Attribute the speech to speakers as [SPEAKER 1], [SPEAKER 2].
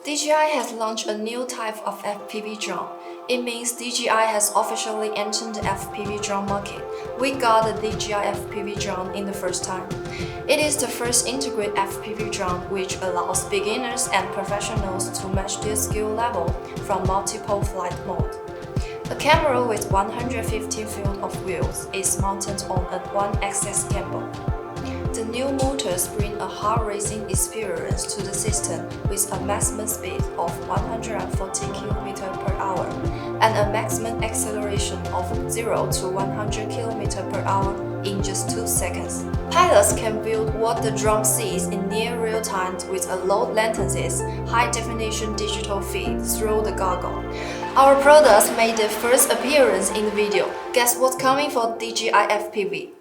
[SPEAKER 1] DJI has launched a new type of FPV drone. It means DJI has officially entered the FPV drone market. We got the DJI FPV drone in the first time. It is the first integrated FPV drone which allows beginners and professionals to match their skill level from multiple flight modes. A camera with 150 field of view is mounted on a one-axis gimbal. The new motors bring a heart-racing experience to the system with a maximum speed of 140 km/h and a maximum acceleration of 0 to 100 km/h in just 2 seconds. Pilots can view what the drone sees in near real time with a low latency, high-definition digital feed through the goggle. Our products made their first appearance in the video. Guess what's coming for DJI FPV?